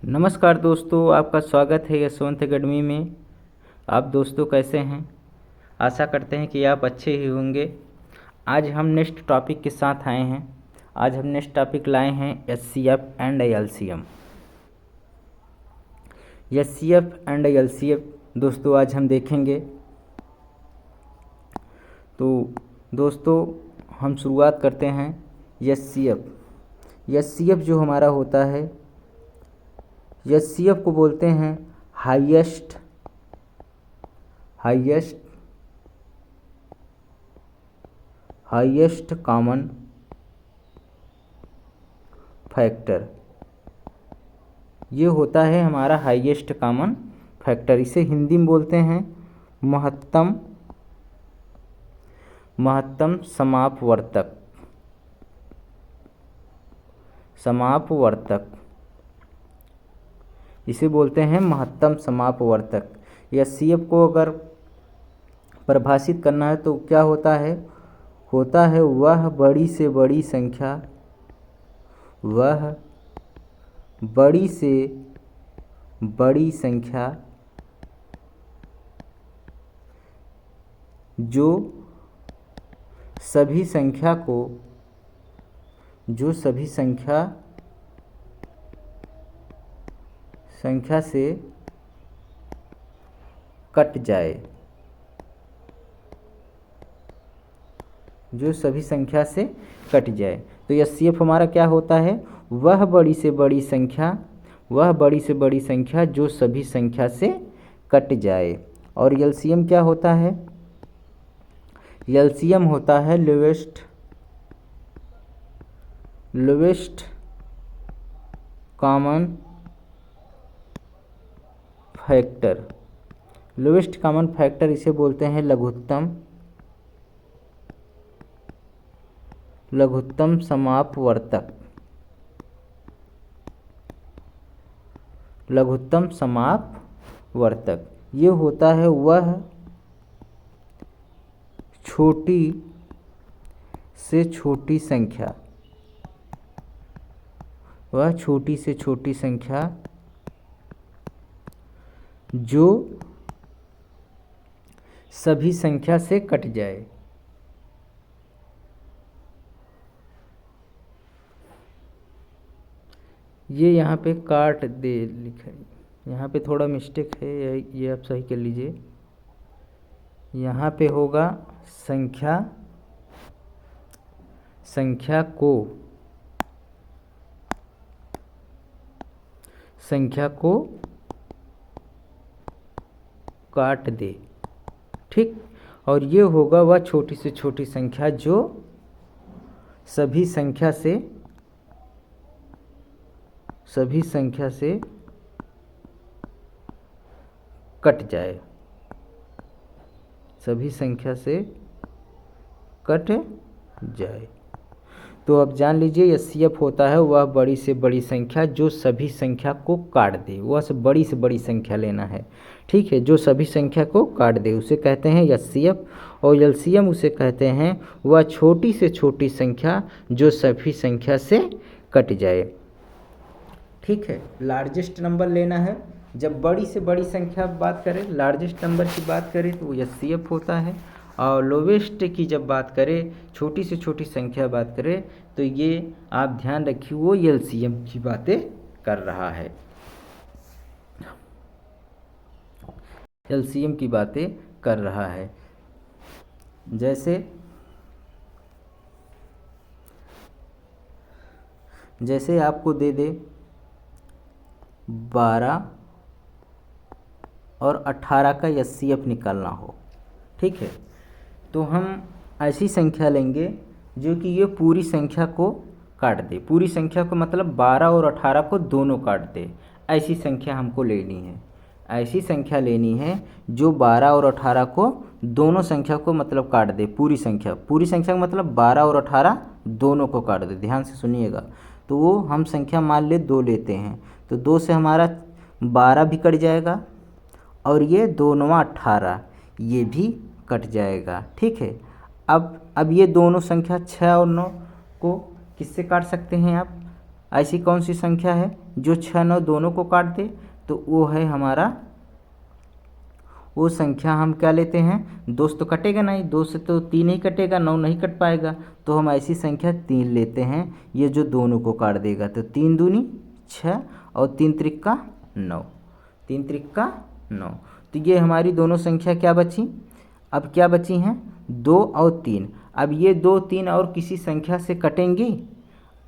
नमस्कार दोस्तों, आपका स्वागत है यशवंत एकेडमी में। आप दोस्तों कैसे हैं? आशा करते हैं कि आप अच्छे ही होंगे। आज हम नेक्स्ट टॉपिक के साथ आए हैं। आज हम नेक्स्ट टॉपिक लाए हैं HCF and LCM. HCF and LCM दोस्तों आज हम देखेंगे। तो दोस्तों हम शुरुआत करते हैं एचसीएफ। एचसीएफ जो हमारा होता है, एचसीएफ को बोलते हैं हाईएस्ट कॉमन फैक्टर। ये होता है हमारा हाईएस्ट कॉमन फैक्टर। इसे हिंदी में बोलते हैं महत्तम समापवर्तक। इसे बोलते हैं महत्तम समापवर्तक। एचसीएफ को अगर परिभाषित करना है तो क्या होता है? वह बड़ी से बड़ी संख्या जो सभी संख्या से कट जाए। जो सभी संख्या से कट जाए। तो एचसीएफ हमारा क्या होता है? वह बड़ी से बड़ी संख्या जो सभी संख्या से कट जाए। और एलसीएम क्या होता है? एलसीएम होता है lowest common factor. Lowest common factor इसे बोलते हैं लघुत्तम समापवर्तक। ये होता है वह छोटी से छोटी संख्या जो सभी संख्या से कट जाए। ये यहाँ पे काट दे लिखा है, यहाँ पे थोड़ा मिस्टेक है, ये आप सही कर लीजिए। यहाँ पे होगा संख्या को काट दे, ठीक। और ये होगा वह छोटी से छोटी संख्या जो सभी संख्या से कट जाए। तो अब जान लीजिए एचसीएफ होता है वह बड़ी से बड़ी संख्या जो सभी संख्या को काट दे। वह से बड़ी संख्या लेना है, ठीक है, जो सभी संख्या को काट दे उसे कहते हैं एचसीएफ। और एलसीएम उसे कहते हैं वह छोटी से छोटी संख्या जो सभी संख्या से कट जाए, ठीक है। लार्जेस्ट नंबर लेना है। जब बड़ी से बड़ी संख्या बात करें, लार्जेस्ट नंबर की बात करें तो वो एचसीएफ होता है। और लोवेस्ट की जब बात करें, छोटी से छोटी संख्या बात करें, तो ये आप ध्यान रखिए वो एलसीएम की बातें कर रहा है, एलसीएम की बातें कर रहा है। जैसे आपको दे दे 12 और 18 का एचसीएफ निकालना हो, ठीक है, तो हम ऐसी संख्या लेंगे जो कि ये पूरी संख्या को काट दे। पूरी संख्या को मतलब 12 और 18 को दोनों काट दे। ऐसी संख्या हमको लेनी है। ऐसी संख्या लेनी है जो 12 और 18 को दोनों संख्या को मतलब काट दे। पूरी संख्या का मतलब 12 और 18 दोनों को काट दे। ध्यान से सुनिएगा। तो वो हम संख्या मान ले 2 लेते हैं, तो 2 से हमारा 12 भी कट जाएगा और ये 2 9 18 ये भी कट जाएगा, ठीक है। अब ये दोनों संख्या 6 और 9 को किससे काट सकते हैं आप? ऐसी कौन सी संख्या है जो 6 9 दोनों को काट दे? तो वो है हमारा, वो संख्या हम क्या लेते हैं, 2 से तो कटेगा नहीं, 2 से तो 3 ही कटेगा, 9 नहीं कट पाएगा, तो हम ऐसी संख्या 3 लेते हैं ये जो दोनों को काट देगा। तो 3 दूनी 6 और 3 त्रिक्का 9, 3 त्रिक्का 9। तो ये हमारी दोनों संख्या क्या बची? अब क्या बची हैं? 2 और 3। अब ये 2 3 और किसी संख्या से कटेंगी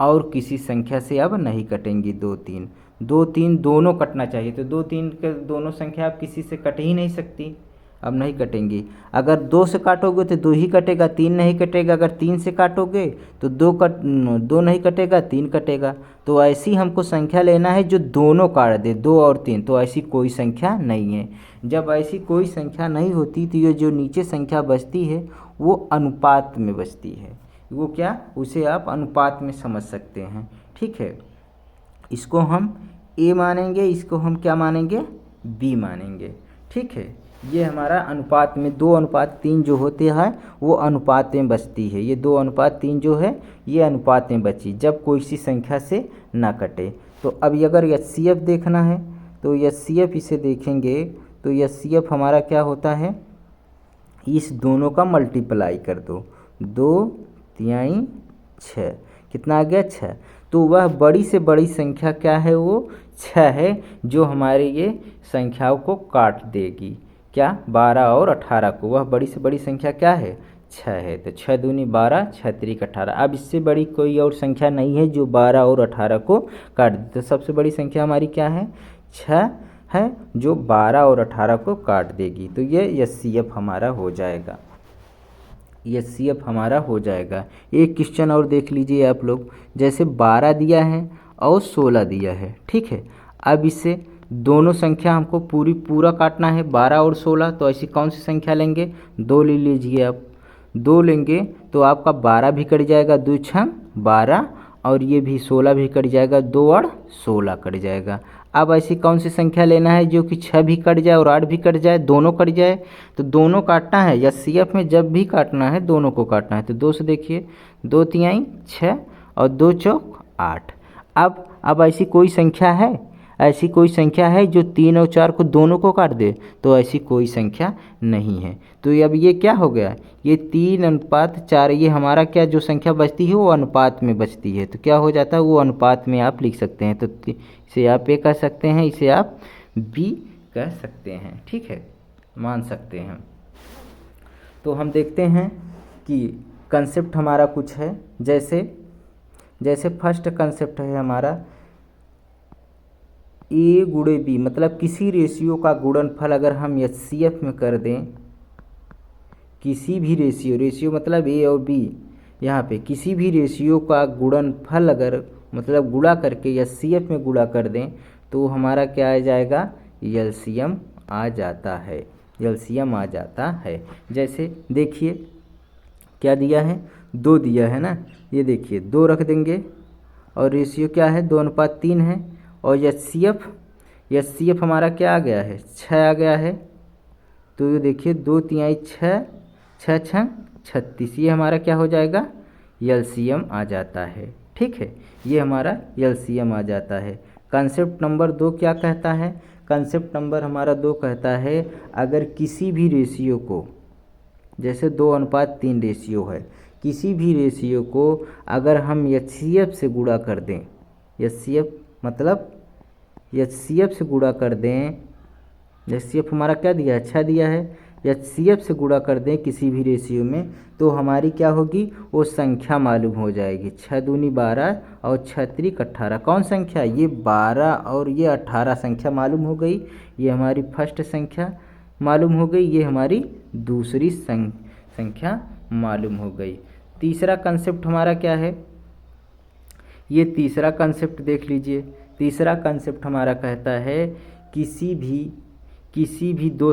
और किसी संख्या से अब नहीं कटेंगी। 2 3 2 3 दोनों कटना चाहिए, तो 2 3 के दोनों संख्या अब किसी से कट ही नहीं सकती, अब नहीं कटेंगी। अगर 2 से काटोगे तो 2 ही कटेगा, 3 नहीं कटेगा। अगर 3 से काटोगे तो 2 नहीं कटेगा, 3 कटेगा। तो ऐसी हमको संख्या लेना है जो दोनों काट दे, 2 और 3। तो ऐसी कोई संख्या नहीं है। जब ऐसी कोई संख्या नहीं होती तो ये जो नीचे संख्या बचती है वो अनुपात में बचती है। वो क्या, उसे आप अनुपात में समझ सकते हैं। ठीक है, इसको हम ए मानेंगे, इसको हम क्या मानेंगे, बी मानेंगे। ठीक है, ये हमारा अनुपात में 2:3 जो होते हैं वो अनुपात में बचती है। ये 2:3 जो है ये अनुपात में बची जब कोई सी संख्या से ना कटे। तो अब अगर एचसीएफ देखना है तो एचसीएफ इसे देखेंगे तो एचसीएफ हमारा क्या होता है, इस दोनों का मल्टीप्लाई कर दो, 2 3 6, कितना आ गया 6। तो वह बड़ी से बड़ी संख्या क्या है, वो 6 है जो हमारे ये संख्याओं को काट देगी। क्या, 12 और 18 को। वह बड़ी से बड़ी संख्या क्या है, 6 है। तो 6 दूनी 12, 6 त्रिक 18। अब इससे बड़ी कोई और संख्या नहीं है जो 12 और 18 को काट दे। तो सबसे बड़ी संख्या हमारी क्या है, 6 है जो 12 और 18 को काट देगी। तो ये एचसीएफ हमारा हो जाएगा, एचसीएफ हमारा हो जाएगा। एक क्वेश्चन और देख लीजिए आप लोग, जैसे 12 दिया है और 16 दिया है। ठीक है, अब इससे दोनों संख्या हमको पूरा काटना है, 12 और 16। तो ऐसी कौन सी संख्या लेंगे, 2 ले लीजिए आप। 2 लेंगे तो आपका 12 भी कट जाएगा, 2 6 12, और ये भी 16 भी कट जाएगा, 2 और 16 कट जाएगा। अब ऐसी कौन सी संख्या लेना है जो कि 6 भी कट जाए और 8 भी कट जाए, दोनों कट जाए। तो दोनों काटना है, एचसीएफ में जब भी काटना है दोनों को काटना है। तो 2 से देखिए, 2 3 6 और 2 चौक 8। अब ऐसी कोई संख्या है, ऐसी कोई संख्या है जो 3 और 4 को दोनों को काट दे? तो ऐसी कोई संख्या नहीं है। तो अब ये क्या हो गया, ये 3:4, ये हमारा क्या जो संख्या बचती है वो अनुपात में बचती है। तो क्या हो जाता है, वो अनुपात में आप लिख सकते हैं। तो इसे आप ए कह सकते हैं, इसे आप बी कह सकते हैं। ठीक है, मान सकते हैं। तो हम देखते हैं कि कंसेप्ट हमारा कुछ है, जैसे फर्स्ट कंसेप्ट है हमारा ए गुणे बी, मतलब किसी रेशियो का गुणनफल अगर हम एचसीएफ में कर दें, किसी भी रेशियो मतलब ए और बी, यहाँ पे किसी भी रेशियो का गुणनफल अगर मतलब गुणा करके एचसीएफ में गुणा कर दें तो हमारा क्या आ जाएगा, एलसीएम आ जाता है, एलसीएम आ जाता है। जैसे देखिए क्या दिया है, 2 दिया है ना, ये देखिए 2 रख देंगे और रेशियो क्या है, 2:3 है। और एचसीएफ हमारा क्या आ गया है, 6 आ गया है। तो ये देखिए 2 3 6, 6 6 36, ये हमारा क्या हो जाएगा, एलसीएम आ जाता है। ठीक है, ये हमारा एलसीएम आ जाता है। कंसेप्ट नंबर 2 क्या कहता है, कंसेप्ट नंबर हमारा 2 कहता है अगर किसी भी रेशियो को, जैसे 2:3 रेशियो है, किसी भी रेशियो को अगर हम एचसीएफ से गुणा कर दें, एचसीएफ मतलब एचसीएफ से गुणा कर दें, एचसीएफ हमारा क्या दिया है, 6 दिया है, एचसीएफ से गुणा कर दें किसी भी रेशियो में, तो हमारी क्या होगी, वो संख्या मालूम हो जाएगी। 6 दूनी 12 और 6 त्रिक 18। कौन संख्या, ये 12 और ये 18 संख्या मालूम हो गई। ये हमारी फर्स्ट संख्या मालूम हो गई, ये हमारी दूसरी संख्या मालूम हो गई। तीसरा कंसेप्ट हमारा क्या है, ये तीसरा कंसेप्ट देख लीजिए। तीसरा कंसेप्ट हमारा कहता है किसी भी दो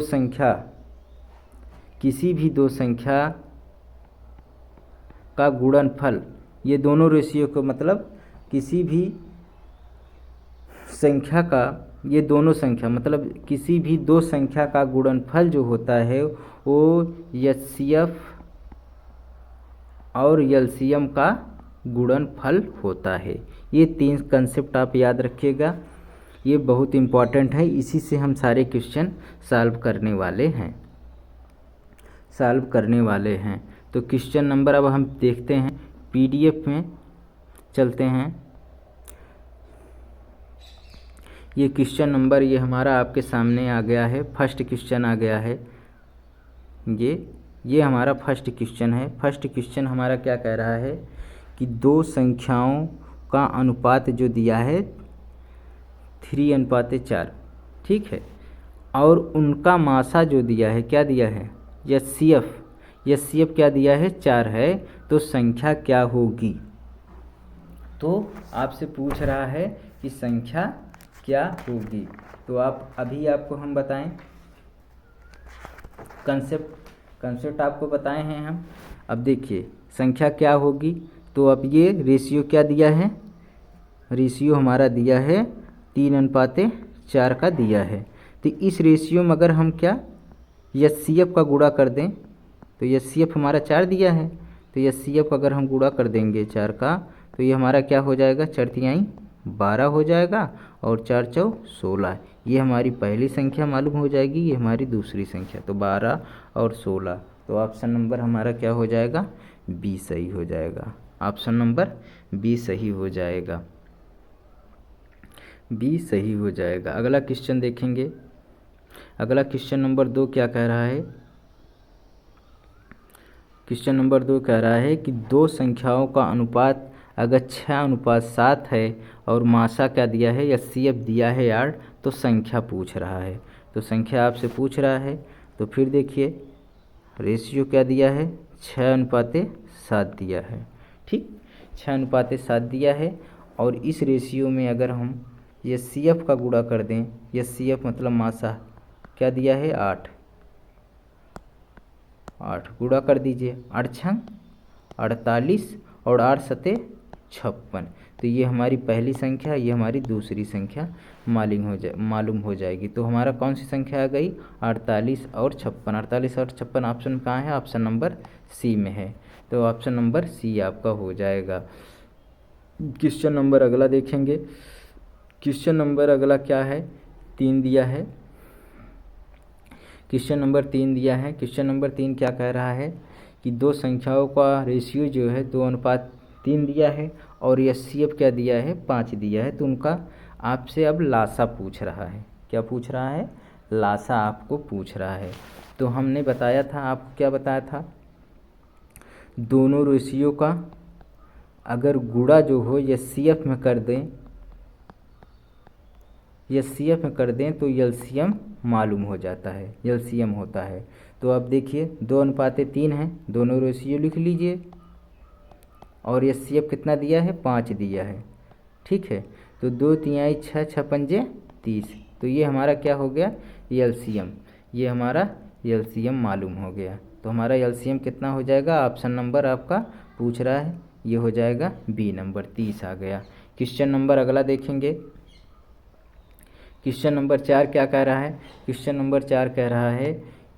संख्या का गुणनफल, ये दोनों रेशियो को मतलब किसी भी संख्या का, ये दोनों संख्या मतलब किसी भी 2 संख्या का गुणनफल जो होता है वो एचसीएफ और एलसीएम का गुणनफल होता है। ये 3 कंसेप्ट आप याद रखिएगा, ये बहुत इम्पॉर्टेंट है। इसी से हम सारे क्वेश्चन सॉल्व करने वाले हैं। तो क्वेश्चन नंबर अब हम देखते हैं, पीडीएफ में चलते हैं। ये क्वेश्चन नंबर ये हमारा आपके सामने आ गया है, फर्स्ट क्वेश्चन आ गया है। ये हमारा फर्स्ट क्वेश्चन है। फर्स्ट क्वेश्चन हमारा क्या कह रहा है कि दो संख्याओं का अनुपात जो दिया है 3:4, ठीक है, और उनका मासा जो दिया है, क्या दिया है, एचसीएफ क्या दिया है, 4 है, तो संख्या क्या होगी। तो आपसे पूछ रहा है कि संख्या क्या होगी। तो आप अभी आपको हम बताएं, कंसेप्ट आपको बताए हैं हम। अब देखिए संख्या क्या होगी, तो अब ये रेशियो क्या दिया है, रेशियो हमारा दिया है 3:4 का दिया है। तो इस रेशियो में अगर हम क्या एचसीएफ का गुणा कर दें, तो एचसीएफ हमारा 4 दिया है, तो एचसीएफ अगर हम गुणा कर देंगे 4 का, तो ये हमारा क्या हो जाएगा, 4×3 12 हो जाएगा, और 4×4 16। ये हमारी पहली संख्या मालूम हो जाएगी, ये हमारी दूसरी संख्या, तो 12 और 16। तो ऑप्शन नंबर हमारा क्या हो जाएगा, बी सही हो जाएगा। ऑप्शन नंबर बी सही हो जाएगा, बी सही हो जाएगा। अगला क्वेश्चन देखेंगे। अगला क्वेश्चन नंबर 2 क्या कह रहा है, क्वेश्चन नंबर 2 कह रहा है कि दो संख्याओं का अनुपात अगर 6:7 है और मासा क्या दिया है, एचसीएफ दिया है 8, तो संख्या पूछ रहा है। तो संख्या आपसे पूछ रहा है, तो फिर देखिए रेशियो क्या दिया है, 6:7 दिया है, ठीक, 6:7 दिया है। और इस रेशियो में अगर हम एचसीएफ का गुणा कर दें, एचसीएफ मतलब मासा क्या दिया है, 8 गुणा कर दीजिए, 8×6 48 और 8×7 56। तो ये हमारी पहली संख्या, ये हमारी दूसरी संख्या मालूम हो जाएगी। तो हमारा कौन सी संख्या आ गई, 48 और 56। 48 और 56 ऑप्शन कहाँ है, ऑप्शन नंबर सी में है। तो ऑप्शन नंबर सी आपका हो जाएगा। क्वेश्चन नंबर अगला देखेंगे। क्वेश्चन नंबर अगला क्या है, 3 दिया है, क्वेश्चन नंबर 3 दिया है। क्वेश्चन नंबर 3 क्या कह रहा है कि दो संख्याओं का रेशियो जो है 2:3 दिया है, और एचसीएफ क्या दिया है, 5 दिया है। तो उनका आपसे अब लासा पूछ रहा है। क्या पूछ रहा है, लासा आपको पूछ रहा है। तो हमने बताया था, आपको क्या बताया था, दोनों रेशियो का अगर गुणा जो हो एचसीएफ में कर दें, एचसीएफ में कर दें, तो एलसीएम मालूम हो जाता है, एलसीएम होता है। तो अब देखिए 2:3 है, दोनों रेशियो लिख लीजिए, और एचसीएफ कितना दिया है, 5 दिया है, ठीक है। तो 2×3 6, 6×5 30। तो ये हमारा क्या हो गया, एलसीएम, ये हमारा एलसीएम मालूम हो गया। तो हमारा एलसीएम कितना हो जाएगा, ऑप्शन नंबर आपका पूछ रहा है, ये हो जाएगा बी नंबर, 30 आ गया। क्वेश्चन नंबर अगला देखेंगे। क्वेश्चन नंबर 4 क्या कह रहा है, क्वेश्चन नंबर 4 कह रहा है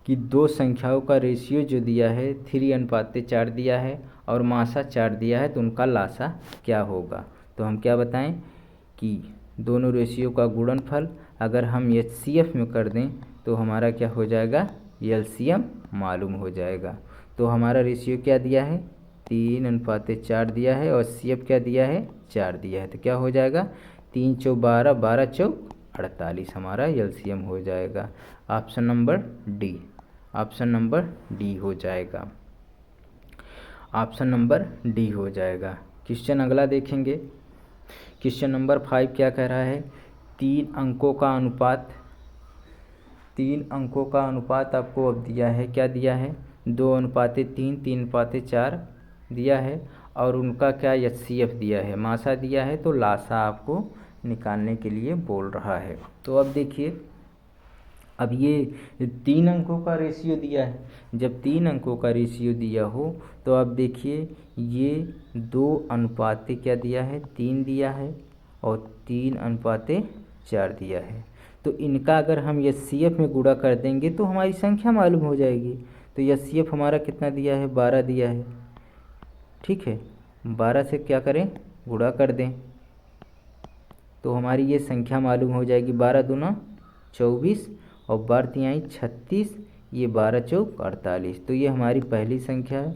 कि दो संख्याओं का रेशियो जो दिया है 3:4 दिया है, और मासा 4 दिया है, तो उनका लासा क्या होगा। तो हम क्या बताएं कि दोनों रेशियो का गुणनफल अगर हम एचसीएफ में कर दें, तो हमारा क्या हो जाएगा, एलसीएम मालूम हो जाएगा। तो हमारा रेशियो क्या दिया है, 3:4 दिया है, और एचसीएफ क्या दिया है, 4 दिया है। तो क्या हो जाएगा, 3×4 12, 12×4 48 हमारा एलसीएम हो जाएगा। Option number D, option number D हो जाएगा, ऑप्शन नंबर डी हो जाएगा। क्वेश्चन अगला देखेंगे। क्वेश्चन नंबर 5 क्या कह रहा है, 3 अंकों का अनुपात आपको अब दिया है, क्या दिया है, 2:3, 3:4 दिया है, और उनका क्या एचसीएफ दिया है, मासा दिया है। तो लासा आपको निकालने के लिए बोल रहा है। तो अब देखिए, अब ये 3 अंकों का रेशियो दिया है, जब 3 अंकों का रेशियो दिया हो, तो अब देखिए ये 2:3 क्या दिया है, 3 दिया है, और 3:4 दिया है। तो इनका अगर हम एचसीएफ में गुणा कर देंगे, तो हमारी संख्या मालूम हो जाएगी। तो एचसीएफ हमारा कितना दिया है, 12 दिया है, ठीक है, 12 से क्या करें, गुणा कर दें, तो हमारी ये संख्या मालूम हो जाएगी 12 दूना 24 और 12 तिहाई 36, ये 12 चौक 48। तो ये हमारी पहली संख्या है,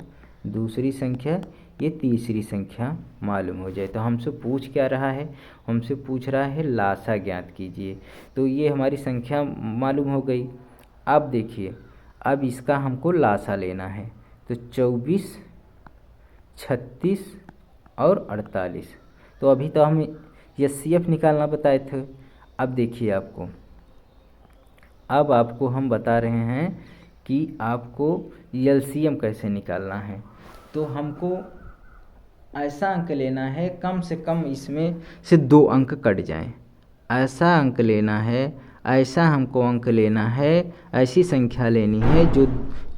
दूसरी संख्या, ये तीसरी संख्या मालूम हो जाए। तो हमसे पूछ क्या रहा है, हमसे पूछ रहा है लासा ज्ञात कीजिए। तो ये हमारी संख्या मालूम हो गई। अब देखिए, अब इसका हमको लासा लेना है। तो 24, 36 और 48। तो अभी तो हम HCF निकालना बताए थे। अब देखिए अब आपको हम बता रहे हैं कि आपको LCM कैसे निकालना है। तो हमको ऐसा अंक लेना है कम से कम इसमें से 2 अंक कट जाएं। ऐसा अंक लेना है, ऐसा हमको अंक लेना है, ऐसी संख्या लेनी है जो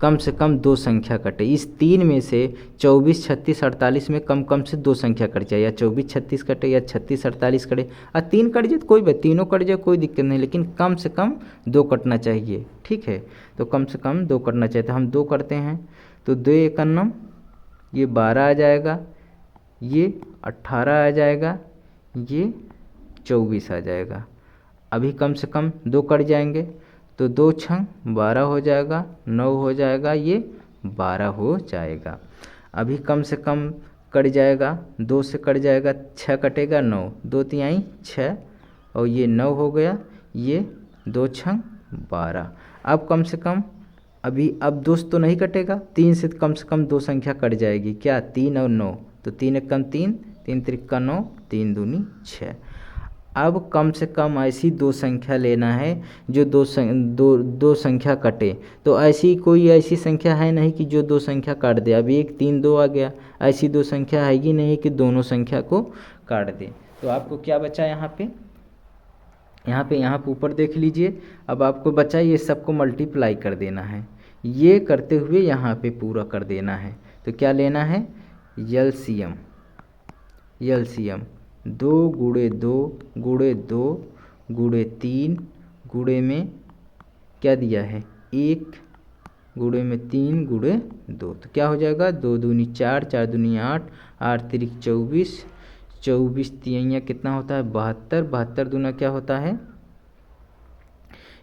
कम से कम 2 संख्या कटे। इस 3 में से 24, 36, 48 में कम से 2 संख्या कट जाए, या 24, 36 कटे या 36, 48 कटे, और 3 कट जाए तो कोई बात, तीनों कट जाए कोई दिक्कत नहीं, लेकिन कम से कम 2 कटना चाहिए। ठीक है, तो कम से कम 2 कटना चाहिए। तो हम 2 करते हैं, तो 2 एकन्नम, ये 12 आ जाएगा, ये 18 आ जाएगा, ये 24 आ जाएगा। अभी कम से कम 2 कट जाएंगे, तो 2 छंग 12 हो जाएगा, 9 हो जाएगा, ये 12 हो जाएगा। अभी कम से कम कट जाएगा, 2 से कट जाएगा, 6 कटेगा, 9, 2 तिहाई 6 और ये 9 हो गया, ये 2 छंग 12। अब कम से कम अब 2 से तो नहीं कटेगा, 3 से कम 2 संख्या कट जाएगी, क्या 3 और 9, तो 3 एकम 3, 3 त्रिक्का 9, 3 दूनी 6। अब कम से कम ऐसी 2 संख्या लेना है जो दो संख्या कटे। तो ऐसी संख्या है नहीं कि जो 2 संख्या काट दे। अब 1, 3, 2 आ गया, ऐसी 2 संख्या है ही नहीं कि दोनों संख्या को काट दे। तो आपको क्या बचा यहाँ पे ऊपर देख लीजिए। अब आपको बचा ये सबको मल्टीप्लाई कर देना है, ये करते हुए यहाँ पे पूरा कर देना है। तो क्या लेना है, LCM 2 गुणे 2 गुणे 2 गुणे 3 गुणे में क्या दिया है 1 गुणे में 3 गुणे 2, तो क्या हो जाएगा 2 दूनी 4, 4 दूनी 8, 8 तिरिक 24, 24 तिहैया कितना होता है 72, 72 दूना क्या होता है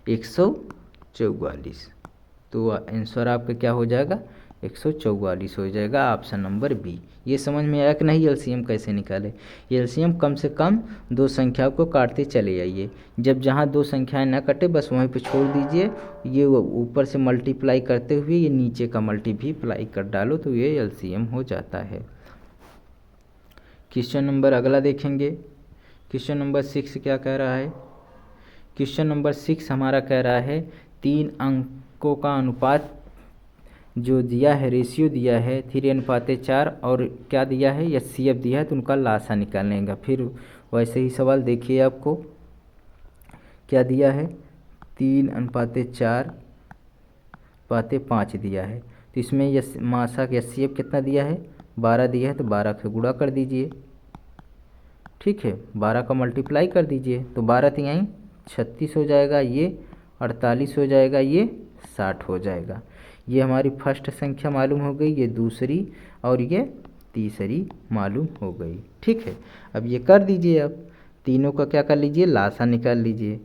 144। तो आंसर आपका क्या हो जाएगा 144 हो जाएगा, ऑप्शन नंबर बी। ये समझ में आया कि नहीं LCM कैसे निकाले। LCM कम से कम 2 संख्याओं को काटते चले आइए, जब जहाँ 2 संख्याएं ना कटे बस वहीं पे छोड़ दीजिए, ये ऊपर से मल्टीप्लाई करते हुए ये नीचे का मल्टीप्लाई कर डालो, तो ये LCM हो जाता है। क्वेश्चन नंबर अगला देखेंगे। क्वेश्चन नंबर 6 क्या कह रहा है, क्वेश्चन नंबर 6 हमारा कह रहा है 3 अंकों का अनुपात जो दिया है, रेशियो दिया है 3:4 और क्या दिया है HCF दिया है, तो उनका लासा निकालने का। फिर वैसे ही सवाल देखिए, आपको क्या दिया है 3:4:5 दिया है। तो इसमें मासा का HCF कितना दिया है 12 दिया है, तो 12 से गुणा कर दीजिए। ठीक है, 12 का मल्टीप्लाई कर दीजिए, तो 12 तिहाई 36 हो जाएगा, ये 48 हो जाएगा, ये 60 हो जाएगा। ये हमारी फर्स्ट संख्या मालूम हो गई, ये दूसरी और ये तीसरी मालूम हो गई। ठीक है, अब ये कर दीजिए, अब तीनों का क्या कर लीजिए लासा निकाल लीजिए,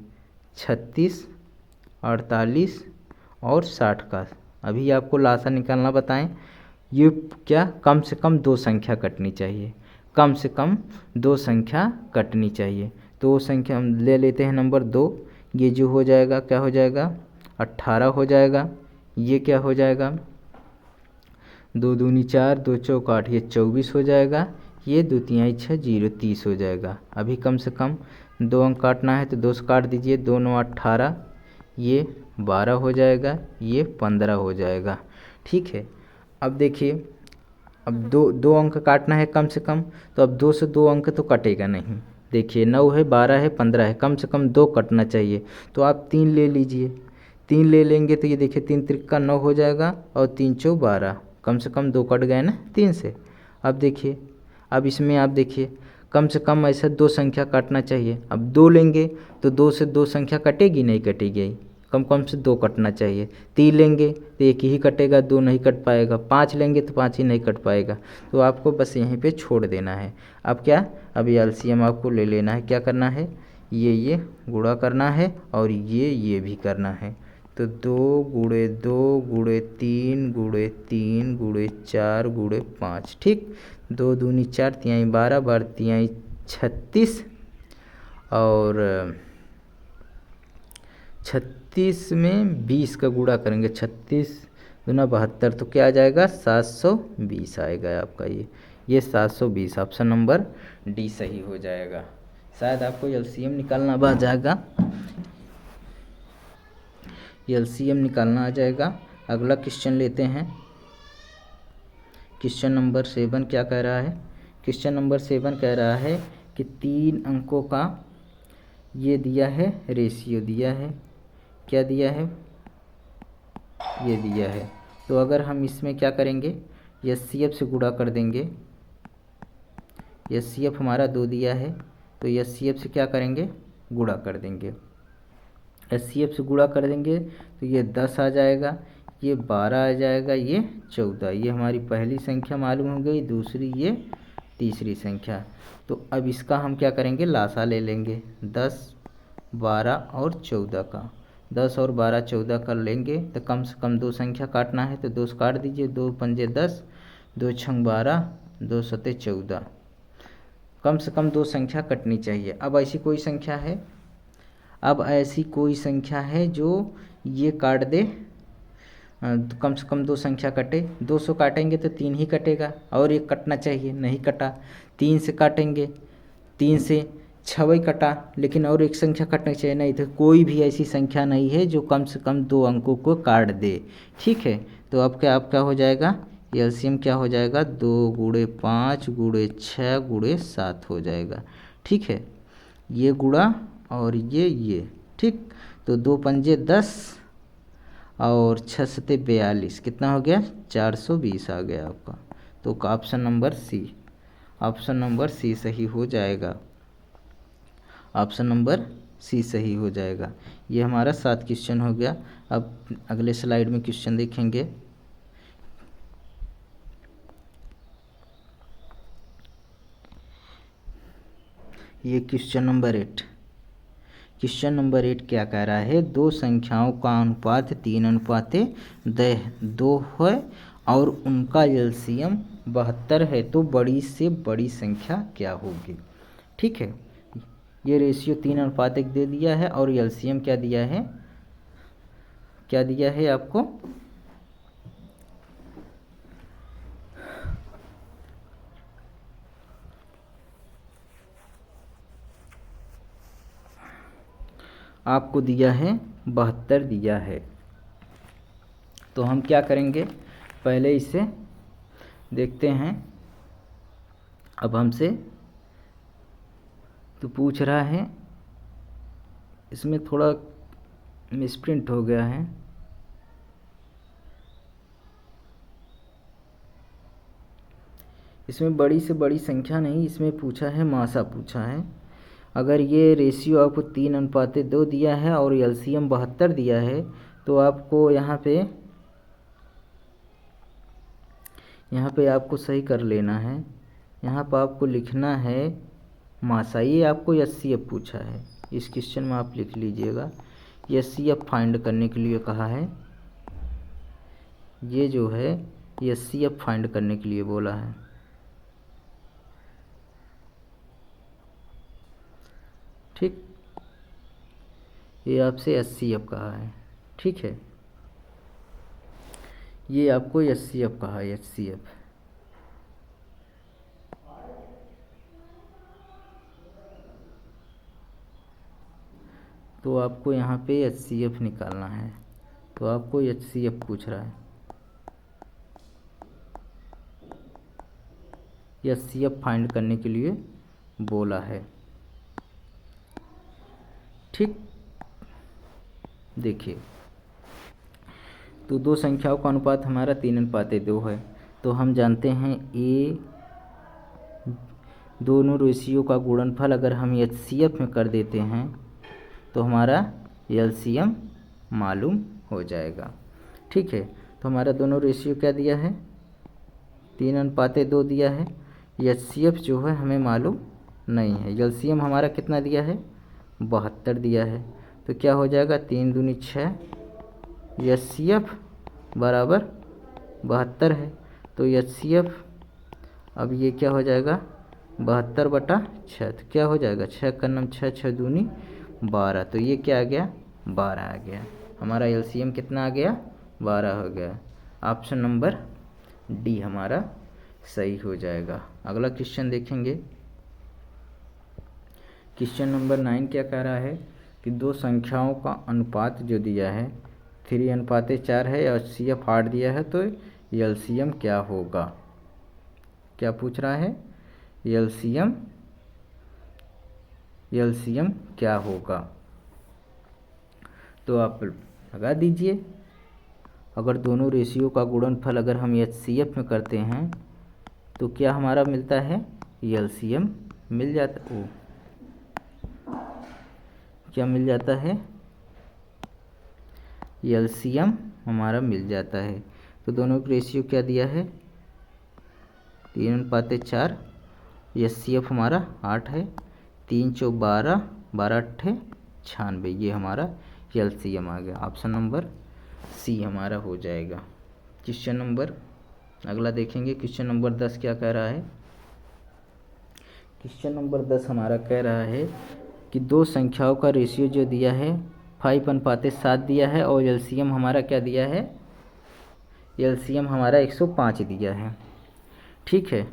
36, 48 और 60 का। अभी आपको लासा निकालना बताएं, ये क्या कम से कम 2 संख्या कटनी चाहिए, कम से कम 2 संख्या कटनी चाहिए। तो वो संख्या हम ले लेते हैं नंबर 2, ये जो हो जाएगा क्या हो जाएगा 18 हो जाएगा, ये क्या हो जाएगा 2 दूनी 4, 2 चौक 8, ये 24 हो जाएगा, ये 2 तिहाई 6, 0 30 हो जाएगा। अभी कम से कम 2 अंक काटना है, तो 2 से काट दीजिए, 2 9 18, ये 12 हो जाएगा, ये 15 हो जाएगा। ठीक है, अब देखिए, अब दो अंक काटना है कम से कम, तो अब 2 से 2 अंक तो कटेगा नहीं। देखिए 9 है, 12 है, 15 है, कम से कम 2 कटना चाहिए, तो आप 3 ले लीजिए। 3 ले लेंगे तो ये देखिए 3 त्रिक्का 9 हो जाएगा और 3 चौक 12, कम से कम 2 कट गए ना 3 से। अब देखिए, अब इसमें आप देखिए कम से कम ऐसा 2 संख्या काटना चाहिए। अब 2 लेंगे तो 2 से 2 संख्या कटेगी नहीं कटेगी, कम कम से 2 कटना चाहिए। 3 लेंगे तो 1 ही कटेगा, 2 नहीं कट पाएगा। 5 लेंगे तो 5 ही नहीं कट पाएगा। तो आपको बस यहीं पे छोड़ देना है। अब क्या, अब ये एलसीएम आपको ले लेना है। क्या करना है, ये गुणा करना है और ये भी करना है। तो 2 गुणे 2 गुणे 3 गुणे 3 गुणे 4 गुणे 5, ठीक। 2 दूनी 4, 3 12, 12 3 36 और 36 में 20 का गुणा करेंगे। 36 दूना 72, तो क्या आ जाएगा, 720 आएगा आपका ये 720। ऑप्शन नंबर डी सही हो जाएगा। शायद आपको एलसीएम निकालना आ जाएगा, एलसीएम निकालना आ जाएगा। अगला क्वेश्चन लेते हैं। क्वेश्चन नंबर 7 क्या कह रहा है, क्वेश्चन नंबर 7 कह रहा है कि 3 अंकों का ये दिया है, रेशियो दिया है। क्या दिया है, ये दिया है। तो अगर हम इसमें क्या करेंगे, एचसीएफ से गुणा कर देंगे। एचसीएफ हमारा 2 दिया है, तो एचसीएफ से क्या करेंगे, गुणा कर देंगे। एचसीएफ से गुणा कर देंगे तो ये 10 आ जाएगा, ये 12 आ जाएगा, ये 14। ये हमारी पहली संख्या मालूम हो गई, दूसरी ये तीसरी संख्या। तो अब इसका हम क्या करेंगे, लासा ले लेंगे। 10 12 और 14 का, 10 और 12 14 कर लेंगे तो कम से कम 2 संख्या काटना है, तो 2 से काट दीजिए। 2 पंजे 10, 2 छंग 12, 2 सते 14। कम से कम 2 संख्या कटनी चाहिए। अब ऐसी कोई संख्या है, अब ऐसी कोई संख्या है जो ये काट दे, तो कम से कम 2 संख्या कटे। 200 काटेंगे तो 3 ही कटेगा और एक कटना चाहिए, नहीं कटा। 3 से काटेंगे, 3 से 6 वही कटा, लेकिन और एक संख्या कटनी चाहिए, नहीं तो कोई भी ऐसी संख्या नहीं है जो कम से कम 2 अंकों को काट दे, ठीक है। तो अब क्या हो जाएगा, एलसीएम क्या हो जाएगा, 2 गुणे 5 गुणे 6 गुणे 7 हो जाएगा, ठीक है। ये गुणा और ये, ठीक। तो 2 पंजे 10 और 6 सते 42, कितना हो गया, 420 आ गया आपका। तो option number C, option number C सही हो जाएगा। ऑप्शन नंबर सी सही हो जाएगा। ये हमारा 7 क्वेश्चन हो गया। अब अगले स्लाइड में क्वेश्चन देखेंगे। ये क्वेश्चन नंबर 8, क्वेश्चन नंबर 8 क्या कह रहा है, 2 संख्याओं का अनुपात 3:2 है और उनका एलसीएम 72 है, तो बड़ी से बड़ी संख्या क्या होगी, ठीक है। ये रेशियो 3:1 दे दिया है और एलसीएम क्या दिया है, क्या दिया है आपको, आपको दिया है 72 दिया है। तो हम क्या करेंगे, पहले इसे देखते हैं। अब हमसे तो पूछ रहा है, इसमें थोड़ा मिसप्रिंट हो गया है। इसमें बड़ी से बड़ी संख्या नहीं, इसमें पूछा है मासा पूछा है। अगर ये रेशियो आपको 3:2 दिया है और एलसीएम 72 दिया है, तो आपको यहाँ पे आपको सही कर लेना है। यहाँ पर आपको लिखना है मासा। ये आपको एचसीएफ पूछा है, इस क्वेश्चन में आप लिख लीजिएगा। एचसीएफ फाइंड करने के लिए कहा है, ये जो है एचसीएफ फाइंड करने के लिए बोला है, ठीक। ये आपसे एचसीएफ कहा है, ठीक है। ये आपको एचसीएफ कहा है, एचसीएफ। तो आपको यहाँ पे एचसीएफ निकालना है, तो आपको एचसीएफ पूछ रहा है। एचसीएफ फाइंड करने के लिए बोला है, ठीक। देखिए, तो 2 संख्याओं का अनुपात हमारा 3:2 है। तो हम जानते हैं ए दोनों रेशियो का गुणनफल अगर हम एचसीएफ में कर देते हैं तो हमारा एलसीएम मालूम हो जाएगा। ठीक है, तो हमारा दोनों रेशियो क्या दिया है, 3:2 दिया है। एचसीएफ जो है हमें मालूम नहीं है। एलसीएम हमारा कितना दिया है, 72 दिया है। तो क्या हो जाएगा, 3 दूनी 6, एचसीएफ बराबर 72 है। तो एचसीएफ अब ये क्या हो जाएगा, 72/6। तो क्या हो जाएगा, 6 का नम 6, 6 दूनी 12। तो ये क्या आ गया, 12 आ गया। हमारा एलसीएम कितना आ गया, 12 हो गया। ऑप्शन नंबर डी हमारा सही हो जाएगा। अगला क्वेश्चन देखेंगे। क्वेश्चन नंबर 9 क्या कह रहा है कि दो संख्याओं का अनुपात जो दिया है 3:4 है और एचसीएफ 8 दिया है, तो एलसीएम क्या होगा। क्या पूछ रहा है, एलसीएम क्या होगा। तो आप लगा दीजिए। अगर दोनों रेशियो का गुणनफल अगर हम एचसीएफ में करते हैं तो क्या हमारा मिलता है, एलसीएम मिल जाता, क्या मिल जाता है, एलसीएम हमारा मिल जाता है। तो दोनों का रेशियो क्या दिया है, 3:4। एचसीएफ हमारा 8 है, 3 × 4 = 12, 12 × 8 = 96। ये हमारा एलसीएम आ गया। ऑप्शन नंबर सी हमारा हो जाएगा। क्वेश्चन नंबर अगला देखेंगे। क्वेश्चन नंबर 10 क्या कह रहा है। क्वेश्चन नंबर 10 हमारा कह रहा है कि दो संख्याओं का रेशियो जो दिया है 5:7 दिया है और एलसीएम हमारा क्या दिया है, एलसीएम हमारा 105 दिया है। ठीक है,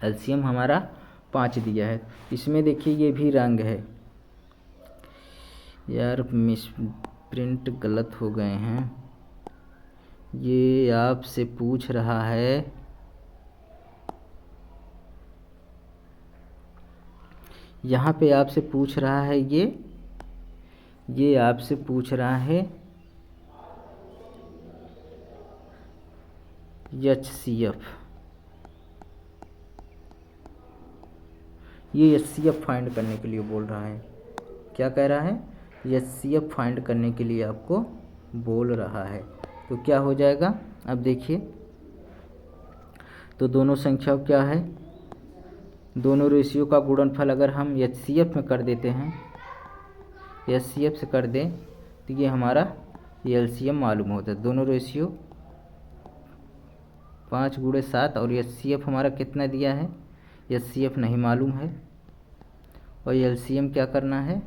एलसीएम हमारा 5 दिया है। इसमें देखिए ये भी रंग है यार, मिस प्रिंट गलत हो गए हैं। ये आपसे पूछ रहा है, यहाँ पे आपसे पूछ रहा है, ये आपसे पूछ रहा है एचसीएफ। ये एचसीएफ फाइंड करने के लिए बोल रहा है। क्या कह रहा है, एचसीएफ फाइंड करने के लिए आपको बोल रहा है। तो क्या हो जाएगा, अब देखिए। तो दोनों संख्या क्या है, दोनों रेशियो का गुणनफल अगर हम एचसीएफ में कर देते हैं, एचसीएफ से कर दें तो ये हमारा एलसीएम मालूम होता है। दोनों रेशियो 5 × 7 और एचसीएफ हमारा कितना दिया है, एचसीएफ नहीं मालूम है और एलसीएम क्या करना है,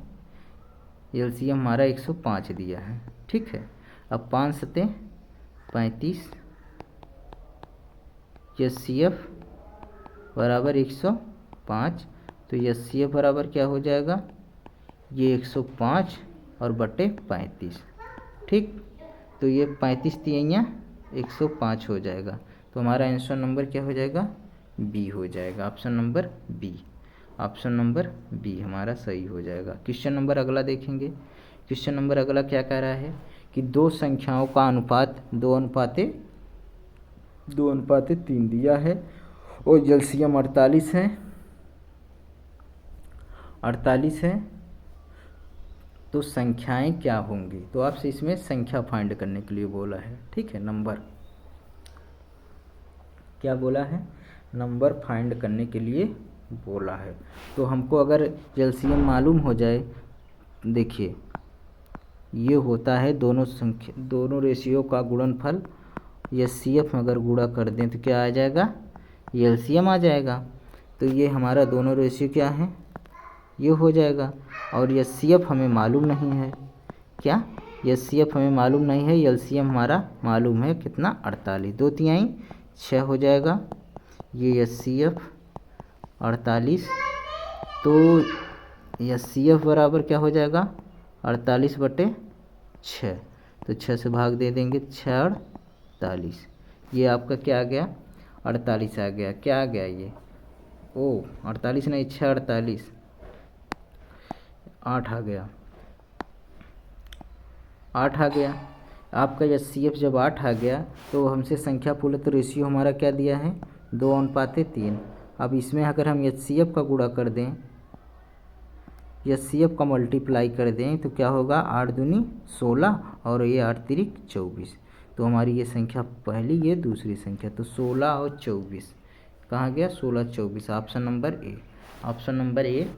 एलसीएम हमारा 105 दिया है। ठीक है, अब 5 × 7 = 35, एचसीएफ बराबर 105। तो एचसीएफ बराबर क्या हो जाएगा, ये 105 और बटे 35। ठीक, तो ये 35 तियाँ 105 हो जाएगा। तो हमारा आंसर नंबर क्या हो जाएगा, बी हो जाएगा। Option number B, option number B हमारा सही हो जाएगा। क्वेश्चन नंबर अगला देखेंगे। क्वेश्चन नंबर अगला क्या कह रहा है कि दो संख्याओं का अनुपात 2:3 दिया है और एलसीएम 48 है। तो संख्याएं क्या होंगी। तो आपसे इसमें संख्या फाइंड करने के लिए बोला है। ठीक है, नंबर क्या बोला है, नंबर फाइंड करने के लिए बोला है। तो हमको अगर एलसीएम मालूम हो जाए, देखिए ये होता है दोनों रेशियो का गुणनफल। एचसीएफ में अगर गुणा कर दें तो क्या आ जाएगा, एलसीएम आ जाएगा। तो ये हमारा दोनों रेशियो क्या है, ये हो जाएगा। और एचसीएफ हमें मालूम नहीं है, क्या एचसीएफ हमें मालूम नहीं है, एलसीएम हमारा मालूम है कितना, 48। 2 × 6 हो जाएगा। ये एचसीएफ 48, तो एचसीएफ बराबर क्या हो जाएगा, 48/6। तो 6 से भाग दे देंगे, 6 और 48। ये आपका क्या आ गया, 48 आ गया। क्या आ गया ये, ओ 48 नहीं, 6 48, 8 आ गया, 8 आ गया। आपका एचसीएफ जब 8 आ गया तो हमसे संख्या पूछे तो रेशियो हमारा क्या दिया है, 2:3। अब इसमें अगर हम एचसीएफ का गुणा कर दें HCF का मल्टीप्लाई कर दें तो क्या होगा, 8 दूनी 16 और ये 8 तिरिक 24। तो हमारी ये संख्या पहली, ये दूसरी संख्या, तो 16 और 24 कहाँ गया, 16 24, option number A. Option number A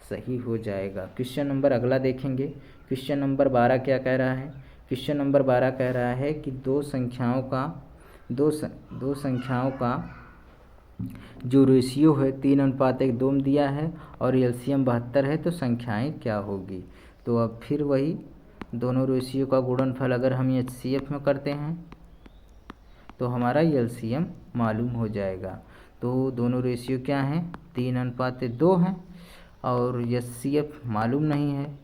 सही हो जाएगा। क्वेश्चन नंबर अगला देखेंगे। क्वेश्चन नंबर 12 क्या कह रहा है। क्वेश्चन नंबर 12 कह रहा है कि दो संख्याओं का जो रेशियो है 3:1 में दिया है और एलसीएम 72 है, तो संख्याएं क्या होगी। तो अब फिर वही दोनों रेशियो का गुणनफल अगर हम एचसीएफ में करते हैं तो हमारा एलसीएम मालूम हो जाएगा। तो दोनों रेशियो क्या हैं, 3:2 हैं और एचसीएफ मालूम नहीं है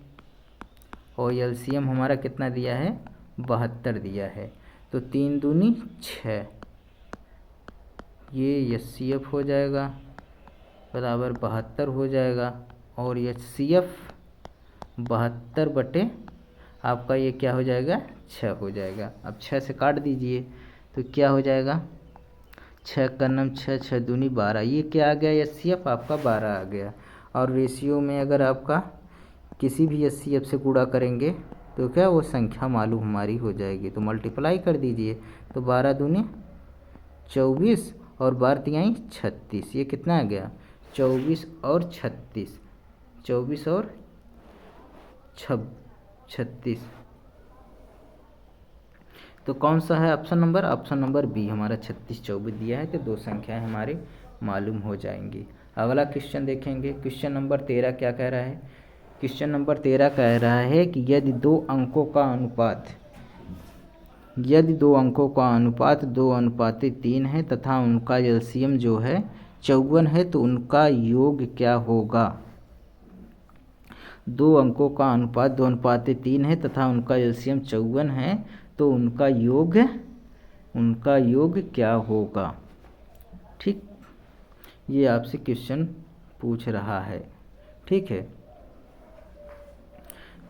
और एलसीएम हमारा कितना दिया है, 72 दिया है। तो 3 दूनी 6, ये एचसीएफ हो जाएगा बराबर 72 हो जाएगा और एचसीएफ 72 बटे आपका ये क्या हो जाएगा, 6 हो जाएगा। अब 6 से काट दीजिए तो क्या हो जाएगा, 6 का नम 6, 6 दूनी 12, ये क्या आ गया, एचसीएफ आपका 12 आ गया। और रेशियो में अगर आपका किसी भी एचसीएफ से गुणा करेंगे तो क्या वो संख्या मालूम हमारी हो जाएगी। तो मल्टीप्लाई कर दीजिए तो 12 दूनी 24 और 12 तिहाई 36, ये कितना आ गया, 24 और 36, 24 और 36। तो कौन सा है option number, option number B हमारा 36 24 दिया है। तो दो संख्याएं हमारे मालूम हो जाएंगी। अगला क्वेश्चन देखेंगे। क्वेश्चन नंबर 13 क्या कह रहा है। क्वेश्चन नंबर 13 कह रहा है कि यदि दो अंकों का अनुपात 2:3 है तथा उनका एलसीएम जो है 54 है, तो उनका योग क्या होगा। 2 अंकों का अनुपात 2:3 है तथा उनका एलसीएम 54 है, तो उनका योग क्या होगा। ठीक, ये आपसे क्वेश्चन पूछ रहा है। ठीक है,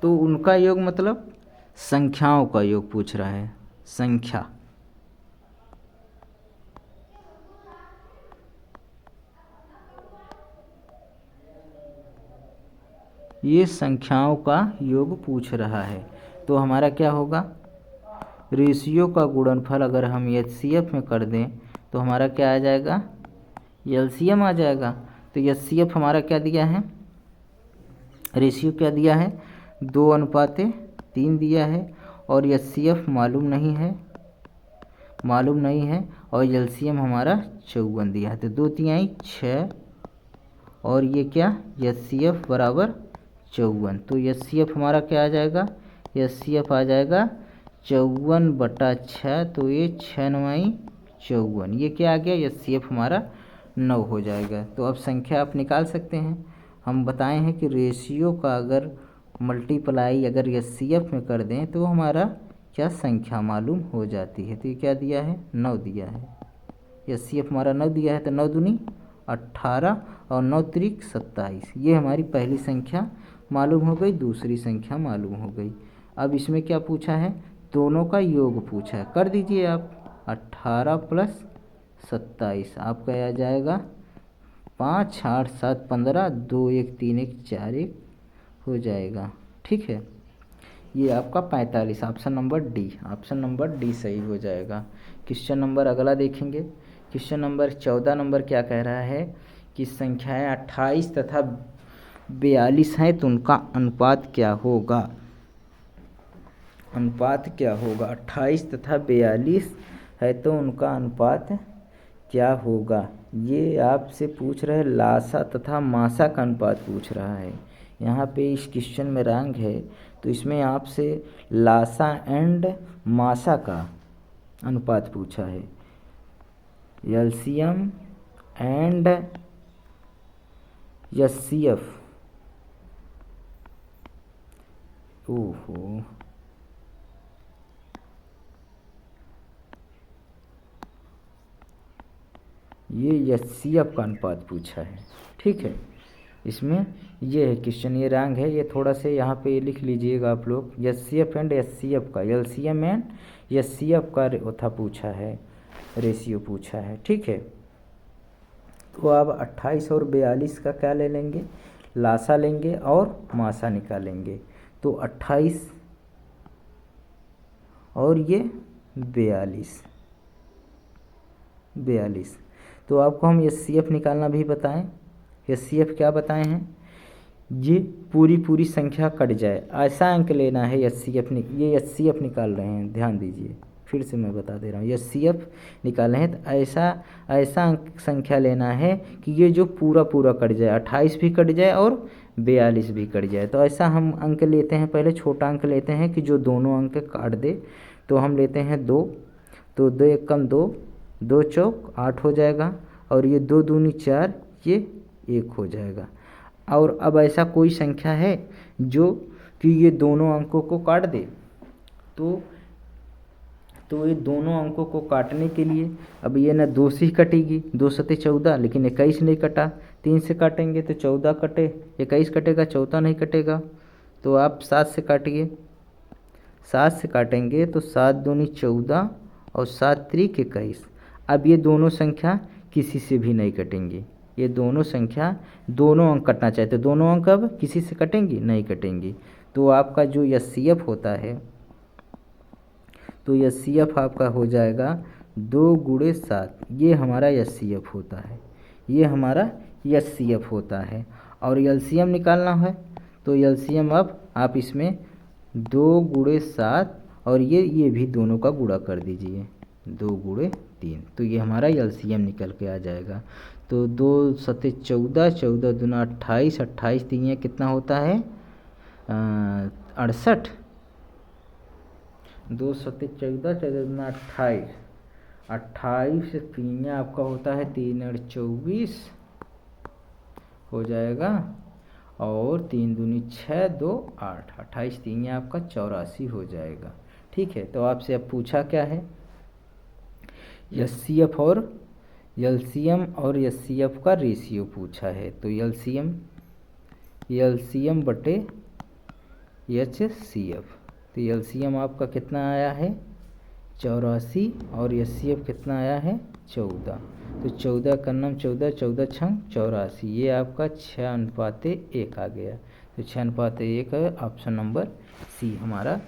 तो उनका योग मतलब संख्याओं का योग पूछ रहा है। संख्या, ये संख्याओं का योग पूछ रहा है। तो हमारा क्या होगा, रेशियो का गुणनफल अगर हम एचसीएफ में कर दें तो हमारा क्या आ जाएगा, एलसीएम आ जाएगा। तो एचसीएफ हमारा क्या दिया है, रेशियो क्या दिया है, 2:3 दिया है और एचसीएफ मालूम नहीं है और एलसीएम हमारा 54 दिया है। तो 2 तिहाई 6 और ये क्या, एचसीएफ बराबर 54। तो एचसीएफ हमारा क्या आ जाएगा, एचसीएफ आ जाएगा 54/6, तो ये 6×9 54, ये क्या आ गया, एचसीएफ हमारा 9 हो जाएगा। तो अब संख्या आप निकाल सकते हैं। हम बताए हैं कि रेशियो का अगर मल्टीप्लाई अगर एचसीएफ में कर दें तो हमारा क्या संख्या मालूम हो जाती है। तो ये क्या दिया है, 9 दिया है। एचसीएफ हमारा 9 दिया है, तो 9 दूनी 18 और 9 तिरिक 27, ये हमारी पहली संख्या मालूम हो गई, दूसरी संख्या मालूम हो गई। अब इसमें क्या पूछा है, दोनों का योग पूछा है। कर दीजिए आप, 18 + 27 आपका आ जाएगा 5 8 7 15, 2 1 3 1 4 1 हो जाएगा। ठीक है, ये आपका 45, option number D, option number D सही हो जाएगा। क्वेश्चन नंबर अगला देखेंगे। क्वेश्चन नंबर 14 नंबर क्या कह रहा है कि संख्याएं 28 तथा 42 हैं, तो उनका अनुपात क्या होगा। अनुपात क्या होगा, 28 तथा 42 है तो उनका अनुपात क्या होगा। ये आपसे पूछ रहे लासा तथा मासा का अनुपात पूछ रहा है। यहाँ पे इस क्वेश्चन में रंग है, तो इसमें आपसे लासा एंड मासा का अनुपात पूछा है। एलसीएम एंड एचसीएफ, ओहो ये एचसीएफ का अनुपात पूछा है। ठीक है, इसमें ये है क्वेश्चन, ये रंग है, ये थोड़ा से यहाँ पे लिख लीजिएगा आप लोग। एचसीएफ एंड एचसीएफ का, एलसीएम एंड एचसीएफ का था पूछा है, रेशियो पूछा है। ठीक है, तो अब 28 और 42 का क्या ले लेंगे, लासा लेंगे और मासा निकालेंगे। तो 28 और ये 42। तो आपको हम HCF निकालना भी बताएं। HCF क्या बताए हैं? ये पूरी संख्या कट जाए, ऐसा अंक लेना है। ये HCF निकाल रहे हैं, ध्यान दीजिए, फिर से मैं बता दे रहा हूँ। HCF निकाल रहे हैं तो ऐसा अंक संख्या लेना है कि ये जो पूरा कट जाए, 28 भी कट जाए और 42 भी कट जाए। तो ऐसा हम अंक लेते हैं, पहले छोटा अंक लेते हैं कि जो दोनों अंक काट दे। तो हम लेते हैं 2, तो 2 एक कम 2, 2 चौक 8 हो जाएगा, और ये 2 दूनी 4, ये 1 हो जाएगा। और अब ऐसा कोई संख्या है जो कि ये दोनों अंकों को काट दे। तो ये दोनों अंकों को काटने के लिए अब ये ना 2 से ही कटेगी, 2 सते 14, लेकिन 21 नहीं कटा। 3 से काटेंगे तो 14 कटे, 21 कटेगा, 14 नहीं कटेगा। तो आप 7 से काटिए, 7 से काटेंगे तो 7 दूनी 14 और 7 त्रिक 21। अब ये दोनों संख्या किसी से भी नहीं कटेंगी। ये दोनों संख्या, दोनों अंक कटना चाहिए, तो दोनों अंक अब किसी से कटेंगी? नहीं कटेंगी। तो आपका जो HCF होता है, तो HCF आपका हो जाएगा 2 गुणे 7। ये हमारा HCF होता है, ये हमारा HCF होता है। और LCM निकालना है, तो LCM अब आप इसमें 2 गुणे 7 और ये भी दोनों का गुणा कर दीजिए, 2 गुणे 3। तो ये हमारा LCM निकल के आ जाएगा। तो 2 सते 14, 14 दूना 28, 28 तीन कितना होता है? 68। 2 सते 14, 14 दूना 28, 28 तीन आपका होता है 3 और 24 हो जाएगा, और 3 दूनी 6, 2 8, 28 तीन आपका 84 हो जाएगा। ठीक है, तो आपसे अब पूछा क्या है? HCF और LCM और HCF का रेशियो पूछा है। तो LCM बटे HCF। तो LCM आपका कितना आया है? 84, और HCF कितना आया है? 14। तो 14 का नाम 14, 14 छंग 84, ये आपका 6:1 आ गया। तो 6:1 है, ऑप्शन नंबर C हमारा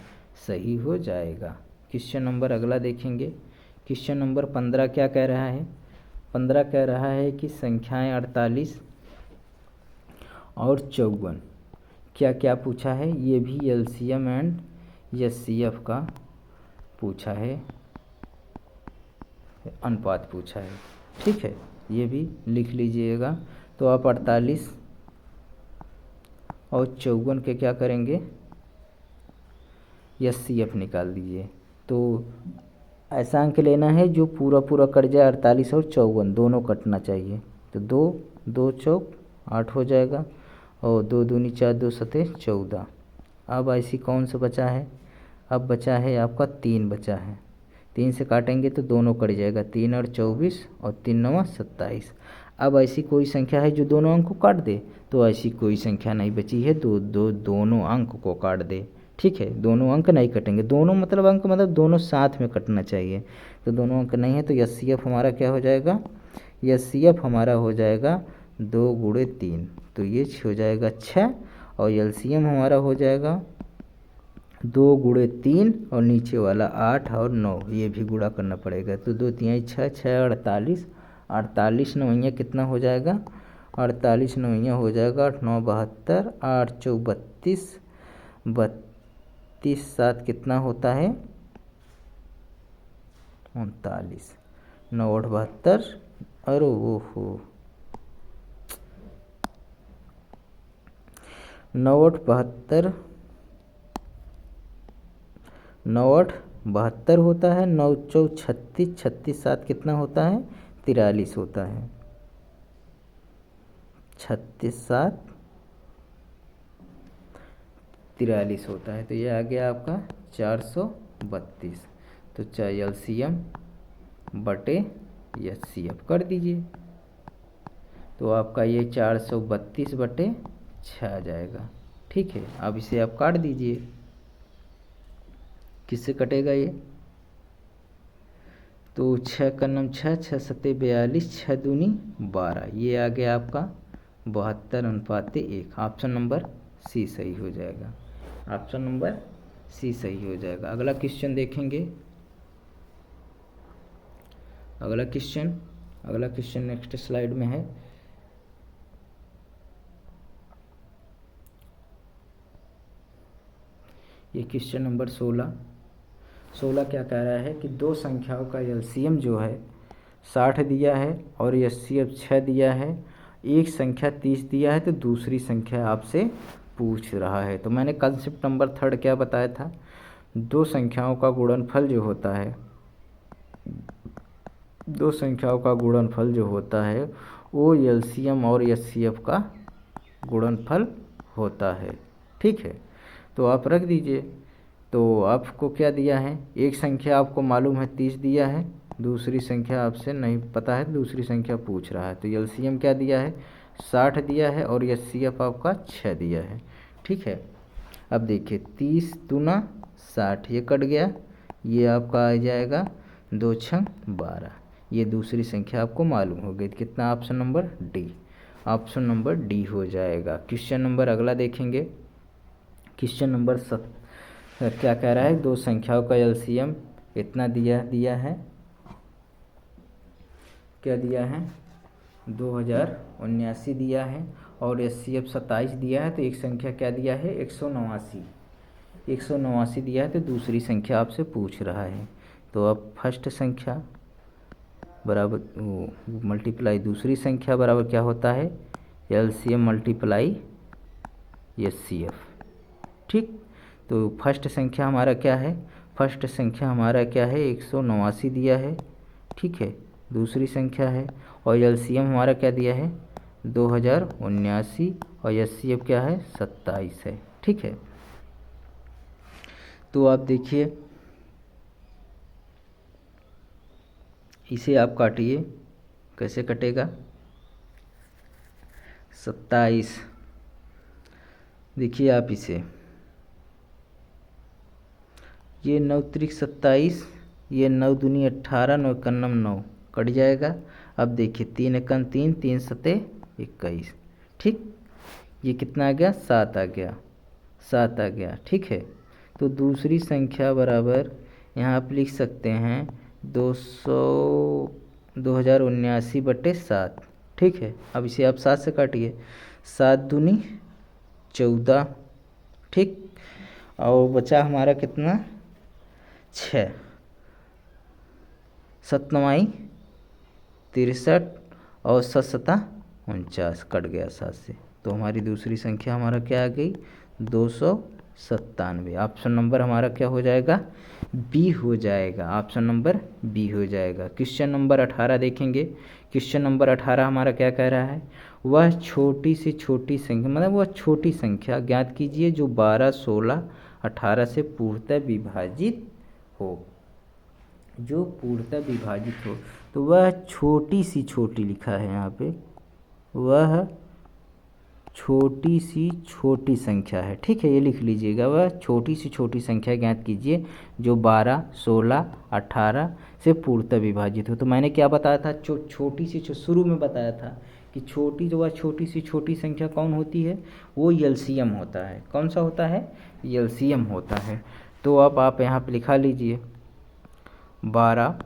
सही हो जाएगा। क्वेश्चन नंबर अगला देखेंगे। क्वेश्चन नंबर 15 क्या कह रहा है? 15 कह रहा है कि संख्याएं 48 और 54 क्या क्या पूछा है? ये भी LCM एंड HCF का पूछा है, अनुपात पूछा है। ठीक है, ये भी लिख लीजिएगा। तो आप 48 और 54 के क्या करेंगे? HCF निकाल दीजिए। तो ऐसा अंक लेना है जो पूरा कट जाए, 48 और 54 दोनों कटना चाहिए। तो 2 चौक 8 हो जाएगा, और 2 दूनी 4, 2 सते 14। अब ऐसी कौन सा बचा है? अब बचा है आपका 3 बचा है। 3 से काटेंगे तो दोनों कट जाएगा, 3 और 24 और 3 9 27। अब ऐसी कोई संख्या है जो दोनों अंक को काट दे? तो ऐसी कोई संख्या नहीं बची है दोनों अंक को काट दे। ठीक है, दोनों अंक नहीं कटेंगे, दोनों मतलब अंक मतलब दोनों साथ में कटना चाहिए। तो दोनों अंक नहीं है, तो HCF हमारा क्या हो जाएगा? HCF हमारा हो जाएगा 2 गुणे 3, तो ये हो जाएगा 6। और LCM हमारा हो जाएगा 2 गुणे 3 और नीचे वाला 8 और 9, ये भी गुणा करना पड़ेगा। तो 2 3 6, 6 48, 48 नवैया कितना हो जाएगा? 48 नवैया हो जाएगा 8 9 72, 8 4 32, 32 7 कितना होता है? 39, 9 8 72, अरे ओहो 9 8 72, 9 8 72 होता है, 9 4 36, 36 7 कितना होता है? 43 होता है। 36 7 43 होता है। तो ये आ गया आपका 432। तो चाहे LCM बटे HCF कर दीजिए, तो आपका ये 432 बटे 6 आ जाएगा। ठीक है, अब इसे आप काट दीजिए। किससे कटेगा ये? तो 6 का नाम 6, 6 सते 42, 6 दूनी 12, ये आ गया आपका 72:1। ऑप्शन नंबर सी सही हो जाएगा। ऑप्शन नंबर सी सही हो जाएगा। अगला क्वेश्चन देखेंगे। अगला क्वेश्चन नेक्स्ट स्लाइड में है। ये क्वेश्चन नंबर 16 क्या कह रहा है कि दो संख्याओं का एलसीएम जो है 60 दिया है और एचसीएफ 6 दिया है। एक संख्या 30 दिया है तो दूसरी संख्या आपसे पूछ रहा है। तो मैंने कंसेप्ट नंबर 3 क्या बताया था, दो संख्याओं का गुणनफल जो होता है, दो संख्याओं का गुणनफल जो होता है वो एलसीएम और एचसीएफ का गुणनफल होता है। ठीक है, तो आप रख दीजिए। तो आपको क्या दिया है, एक संख्या आपको मालूम है 30 दिया है, दूसरी संख्या आपसे नहीं पता है, दूसरी संख्या पूछ रहा है। तो एलसीएम क्या दिया है 60 दिया है और एचसीएफ आपका 6 दिया है। ठीक है, अब देखिए 30 दूना 60, ये कट गया, ये आपका आ जाएगा 2 छंग 12। ये दूसरी संख्या आपको मालूम हो गई। कितना, option number D, option number D हो जाएगा। क्वेश्चन नंबर अगला देखेंगे। क्वेश्चन नंबर क्या कह रहा है, दो संख्याओं का एलसीएम इतना दिया है, क्या दिया है 2079 दिया है और एचसीएफ 27 दिया है। तो एक संख्या क्या दिया है 189 दिया है। तो दूसरी संख्या आपसे पूछ रहा है। तो अब फर्स्ट संख्या बराबर मल्टीप्लाई दूसरी संख्या बराबर क्या होता है एलसीएम मल्टीप्लाई एचसीएफ। ठीक, तो फर्स्ट संख्या हमारा क्या है, फर्स्ट संख्या हमारा क्या है 189 दिया है। ठीक है, दूसरी संख्या है और एलसीएम हमारा क्या दिया है 2079 और एचसीएफ क्या है 27 है। ठीक है, तो आप देखिए इसे आप काटिए, कैसे कटेगा 27, देखिए आप इसे, ये 9 त्रिक 27, ये 9 दूनी 18, 9 कन्नम 9 कट जाएगा। अब देखिए 3 एकन 3, 3 सते 21। ठीक, ये कितना आ गया 7 आ गया, 7 आ गया। ठीक है, तो दूसरी संख्या बराबर यहाँ आप लिख सकते हैं 2079/7। ठीक है, अब इसे आप 7 से काटिए, 7 दूनी 14। ठीक, और बचा हमारा कितना 6, 7 9 63 और 7 7 49 कट गया 7 से। तो हमारी दूसरी संख्या हमारा क्या आ गई 297। ऑप्शन नंबर हमारा क्या हो जाएगा बी हो जाएगा। ऑप्शन नंबर बी हो जाएगा। क्वेश्चन नंबर 18 देखेंगे। क्वेश्चन नंबर 18 हमारा क्या कह रहा है, वह छोटी से छोटी संख्या, मतलब वह छोटी संख्या ज्ञात कीजिए जो 12 16 18 से पूर्णतः विभाजित हो, जो पूर्णतः विभाजित हो। तो वह छोटी सी छोटी लिखा है यहाँ पे, वह छोटी सी छोटी संख्या है। ठीक है, ये लिख लीजिएगा, वह छोटी सी छोटी संख्या ज्ञात कीजिए जो 12 16 18 से पूर्णतः विभाजित हो। तो मैंने क्या बताया था, छोटी सी शुरू में बताया था कि छोटी जो वह छोटी सी छोटी संख्या कौन होती है, वो एलसीएम होता है। कौन सा होता है, एलसीएम होता है। तो अब आप यहाँ पे लिखा लीजिए 12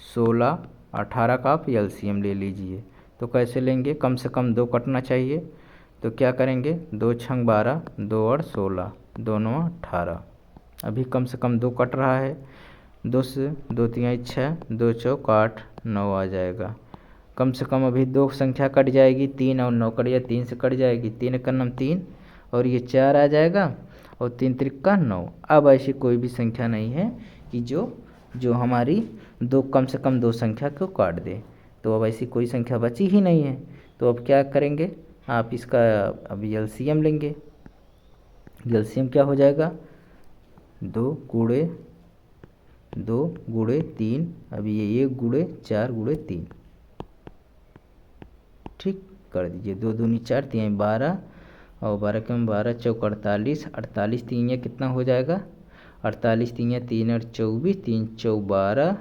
16 18 का आप एलसीएम ले लीजिए। तो कैसे लेंगे, कम से कम 2 कटना चाहिए। तो क्या करेंगे 2 छंग 12, 2 और 16, दोनों 18। अभी कम से कम 2 कट रहा है, 2 से 2 3 6, 2 चौक 8, 9 आ जाएगा। कम से कम अभी 2 संख्या कट जाएगी, 3 और 9 कट जाए, 3 से कट जाएगी, 3 का नम 3 और ये 4 आ जाएगा और 3 त्रिका 9। अब ऐसी कोई भी संख्या नहीं है कि जो हमारी कम से कम 2 संख्या को काट दे। तो अब ऐसी कोई संख्या बची ही नहीं है। तो अब क्या करेंगे, आप इसका अभी एलसीएम लेंगे। एलसीएम क्या हो जाएगा 2 गुणे 3, अभी ये 1 गुणे 4 गुणे 3। ठीक, कर दीजिए, 2 दूनी 4, 3 12 और 12 के 12 चौक 48, 48 3 ये कितना हो जाएगा 48 3 या 3 और 24, 3 चौक 12,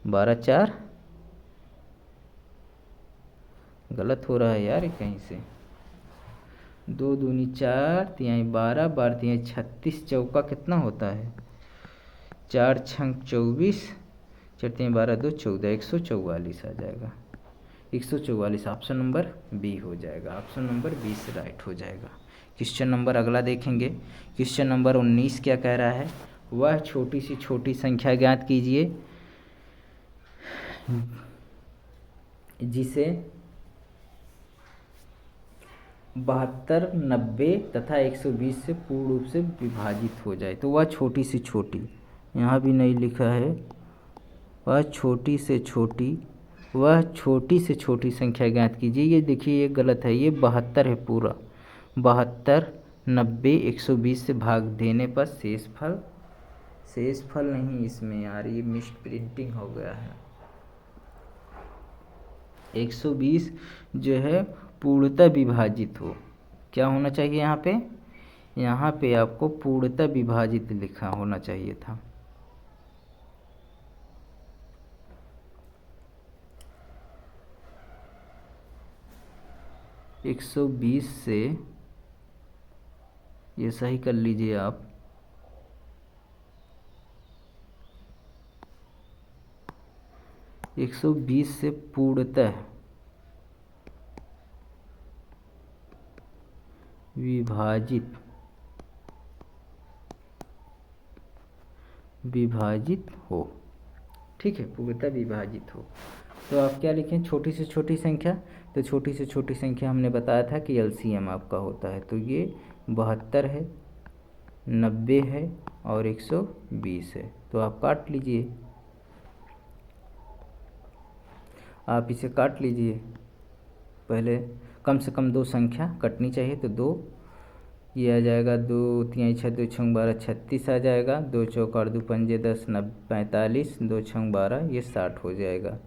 12 4 गलत हो रहा है यार कहीं से। 2 दूनी 4, 3 12, 12 3 36, चौका कितना होता है 4 छंक 24, 4 3 12 2 14, 144 आ जाएगा। 144 ऑप्शन नंबर बी हो जाएगा। ऑप्शन नंबर बी से राइट हो जाएगा। क्वेश्चन नंबर अगला देखेंगे। क्वेश्चन नंबर 19 क्या कह रहा है, वह छोटी सी छोटी संख्या ज्ञात कीजिए जिसे 72, 90 तथा 120 से पूर्ण रूप से विभाजित हो जाए। तो वह छोटी से छोटी, यहाँ भी नहीं लिखा है, वह छोटी से छोटी संख्या ज्ञात कीजिए। ये देखिए ये गलत है, ये 72 है पूरा। 72, 90, 120 से भाग देने पर शेष फल नहीं इसमें यार, ये मिस प्रिंटिंग हो गया है। 120 जो है पूर्णतः विभाजित हो, क्या होना चाहिए यहाँ पे आपको पूर्णतः विभाजित लिखा होना चाहिए था। एक 120 से ये सही कर लीजिए आप, एक 120 से पूर्णतः विभाजित हो, ठीक है, पूर्णतः विभाजित हो। तो आप क्या लिखें, छोटी से छोटी संख्या। तो छोटी से छोटी संख्या हमने बताया था कि एलसीएम आपका होता है। तो ये 72 है, 90 है और 120 है। तो आप काट लीजिए, आप इसे काट लीजिए। पहले कम से कम 2 संख्या कटनी चाहिए, तो 2 ये आ जाएगा, 2 3 6 2 6 12 36 आ जाएगा। 2 चौका 2 पंजे 10 45, 2 6 12 ये 60 हो जाएगा।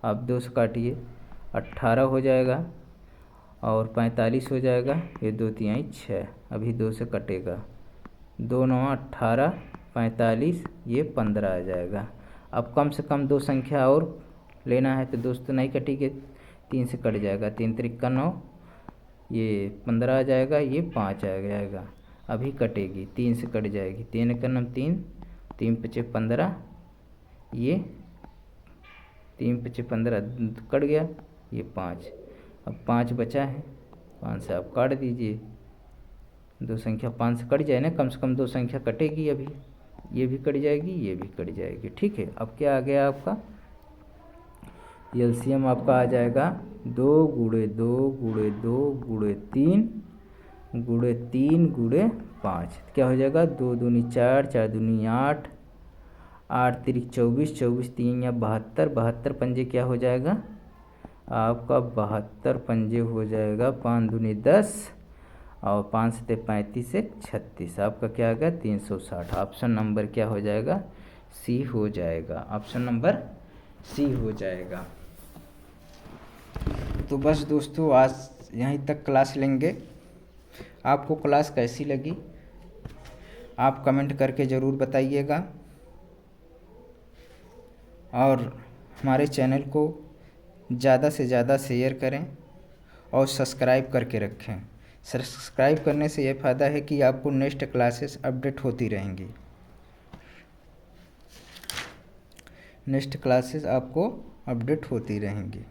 आप 2 से काटिए, 18 हो जाएगा और 45 हो जाएगा। ये 2 3 6, अभी 2 से कटेगा, 2 9 18, 45 ये 15 आ जाएगा। अब कम से कम 2 संख्या और लेना है, तो दोस्तों नहीं कटेगी, 3 से कट जाएगा, 3 3 9, ये 15 आ जाएगा, ये 5 आ जाएगा। अभी कटेगी, 3 से कट जाएगी, 3 9 3, 3 5 15, ये 3 5 15 कट गया, ये 5, अब 5 बचा है, 5 से आप काट दीजिए। 2 संख्या 5 से कट जाए ना, कम से कम 2 संख्या कटेगी। अभी ये भी कट जाएगी, ये भी कट जाएगी, ठीक है। अब क्या आ गया आपका एलसीएम, आपका आ जाएगा 2 × 2 × 2 × 3 × 3 × 5, क्या हो जाएगा, 2 दूनी 4, 4 दूनी 8, 8 3 24, 24 3 या 72, 72 पंजे क्या हो जाएगा आपका, 72 पंजे हो जाएगा, 5 दूनी 10 और 5 से 35 से 36, आपका क्या आ गया 360। ऑप्शन नंबर क्या हो जाएगा, सी हो जाएगा। ऑप्शन नंबर सी हो जाएगा। तो बस दोस्तों आज यहीं तक क्लास लेंगे। आपको क्लास कैसी लगी आप कमेंट करके ज़रूर बताइएगा, और हमारे चैनल को ज़्यादा से ज़्यादा शेयर करें और सब्सक्राइब करके रखें। सब्सक्राइब करने से ये फ़ायदा है कि आपको नेक्स्ट क्लासेस अपडेट होती रहेंगी, नेक्स्ट क्लासेस आपको अपडेट होती रहेंगी।